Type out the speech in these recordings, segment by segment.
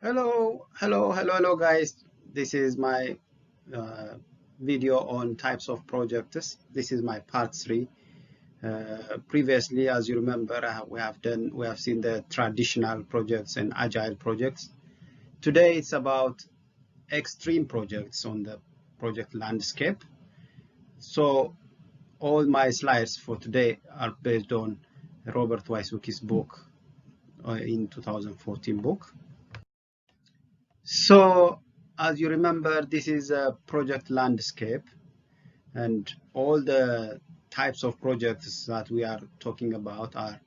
Hello, guys. This is my uh, video on types of projects. This is my part three. Previously, as you remember, we have seen the traditional projects and agile projects. Today, it's about extreme projects on the project landscape. So, all my slides for today are based on Robert Wysocki's book in 2014 book. So, as you remember, this is a project landscape, and all the types of projects that we are talking about are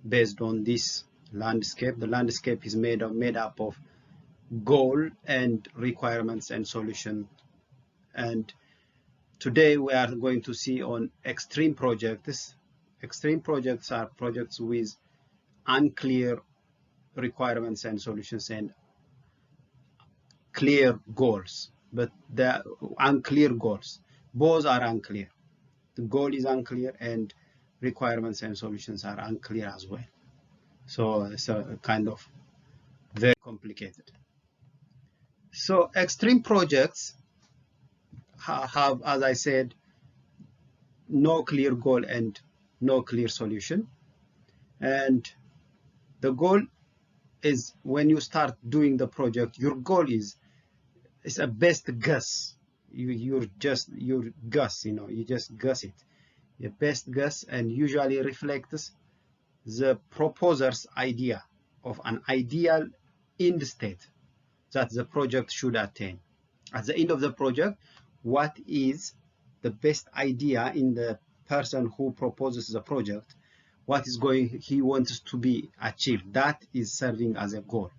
based on this landscape. The landscape is made up of goal and requirements and solution. And today we are going to see on extreme projects. Extreme projects are projects with unclear requirements and solutions and clear goals, but the unclear goals, both are unclear. The goal is unclear and requirements and solutions are unclear as well. So it's a kind of very complicated. So extreme projects have, as I said, no clear goal and no clear solution. And the goal is, when you start doing the project, your goal is a best guess. You guess, you just guess it. Your best guess, and usually reflects the proposer's idea of an ideal end state that the project should attain. At the end of the project, what is the best idea in the person who proposes the project? What is he wants to be achieved? That is serving as a goal.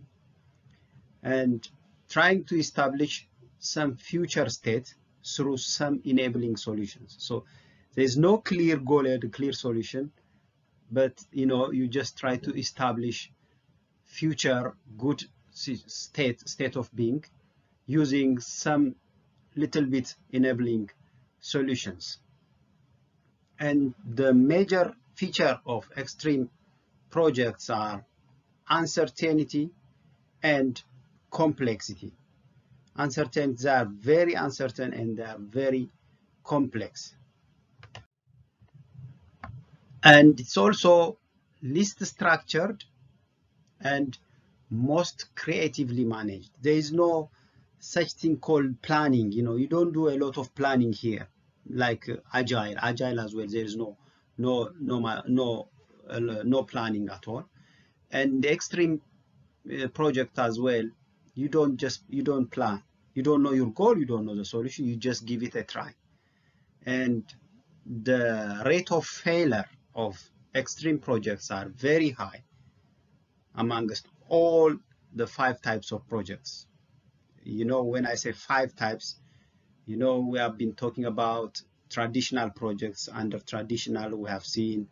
And trying to establish some future state through some enabling solutions. So there's no clear goal and clear solution, but you just try to establish future good state of being using some little bit enabling solutions. And the major feature of extreme projects are uncertainty and complexity. Uncertainty, they are very uncertain and they are very complex. And it's also least structured and most creatively managed. There is no such thing called planning. You don't do a lot of planning here, like agile as well. There is no planning at all. And the extreme project as well, you don't plan. You don't know your goal, you don't know the solution, you just give it a try. And the rate of failure of extreme projects are very high amongst all the 5 types of projects. When I say 5 types, we have been talking about traditional projects. Under traditional, we have seen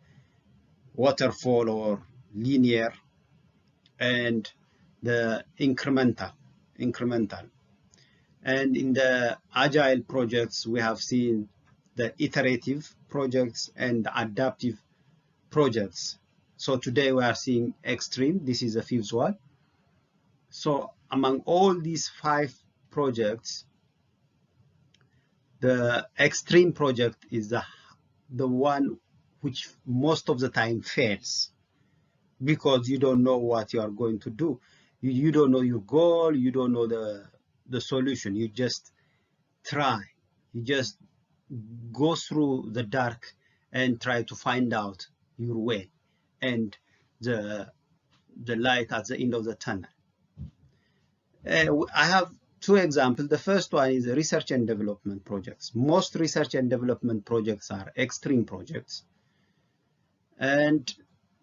waterfall or linear, and the incremental. And in the agile projects, we have seen the iterative projects and the adaptive projects. So today we are seeing extreme. This is the 5th one. So among all these 5 projects, the extreme project is the one which most of the time fails, because you don't know what you are going to do. You don't know your goal, you don't know the solution. You just try, you just go through the dark and try to find out your way and the light at the end of the tunnel. I have 2 examples. The first one is research and development projects. Most research and development projects are extreme projects. And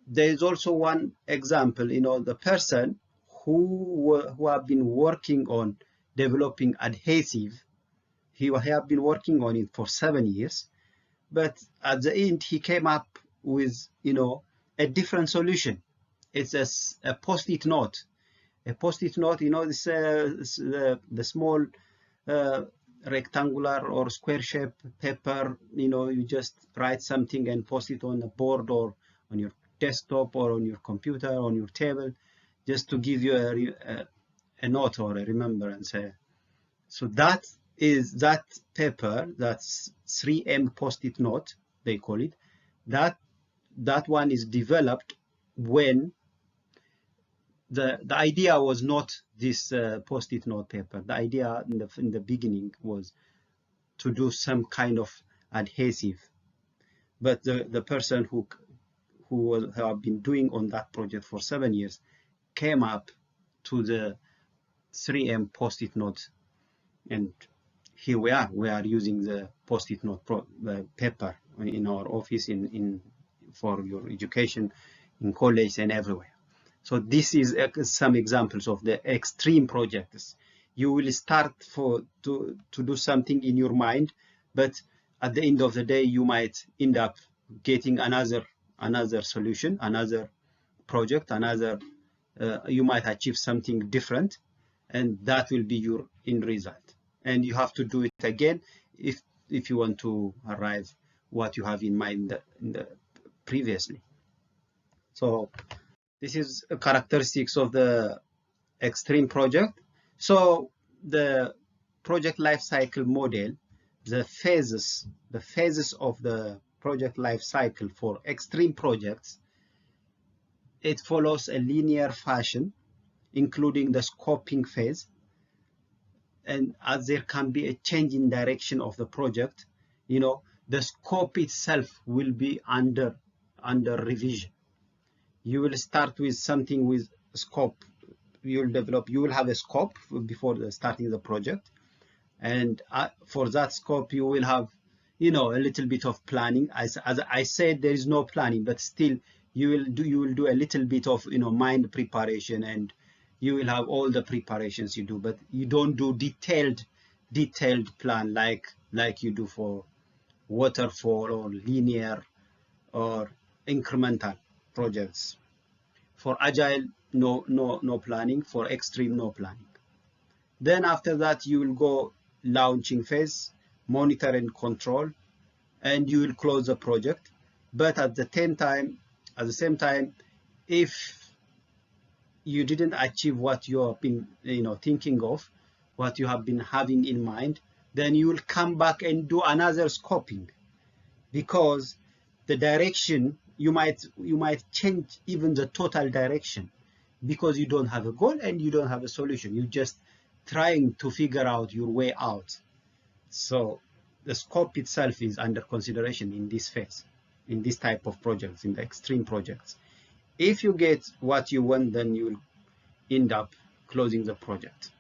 there is also one example, the person who have been working on developing adhesive. He have been working on it for 7 years, but at the end he came up with a different solution. It's a post-it note. A post-it note, this the small rectangular or square shape paper. You just write something and post it on a board or on your desktop or on your computer, on your table, just to give you a note or a remembrance. So that paper, that's 3M post-it note, they call it. That one is developed when the idea was not this post-it note paper. The idea in the beginning was to do some kind of adhesive, but the person who have been doing on that project for 7 years came up to the 3M post-it note, and here we are using the post-it note paper in our office, for your education, in college and everywhere. So this is some examples of the extreme projects. You will start to do something in your mind, but at the end of the day, you might end up getting another solution, another project, you might achieve something different, and that will be your end result. And you have to do it again if you want to arrive what you have in mind in the previously. So this is a characteristics of the extreme project. So the project life cycle model, the phases of the project life cycle for extreme projects, it follows a linear fashion, including the scoping phase. And as there can be a change in direction of the project, the scope itself will be under revision. You will start with something with scope. You will have a scope before starting the project, and for that scope you will have a little bit of planning. As I said, there is no planning, but still you will do a little bit of mind preparation, and you will have all the preparations you do, but you don't do detailed plan like you do for waterfall or linear or incremental projects. For agile, no planning. For extreme, no planning. Then after that, you will go launching phase, monitor and control, and you will close the project. But at the same time, if you didn't achieve what you have been thinking of, what you have been having in mind, then you will come back and do another scoping, because the direction you might change even the total direction, because you don't have a goal and you don't have a solution. You're just trying to figure out your way out. So the scope itself is under consideration in this phase, in this type of projects, in the extreme projects. If you get what you want, then you will end up closing the project.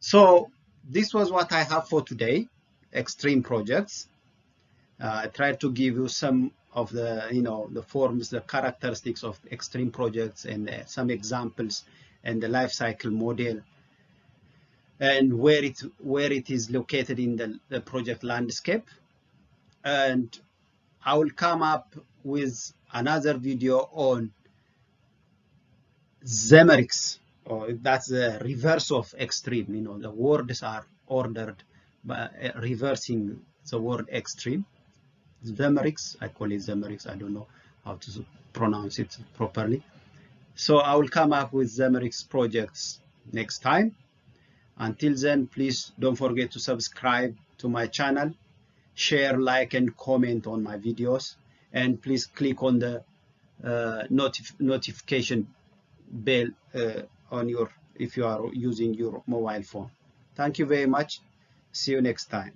So this was what I have for today, extreme projects. I tried to give you some of the the forms, the characteristics of extreme projects, and some examples, and the life cycle model, and where it is located in the project landscape. And I will come up with another video on Zemerix, or that's the reverse of extreme. The words are ordered by reversing the word extreme. Zemerix, I call it Zemerix. I don't know how to pronounce it properly. So I will come up with Zemerix projects next time. Until then, please don't forget to subscribe to my channel, share, like, and comment on my videos, and please click on the notification bell if you are using your mobile phone. Thank you very much. See you next time.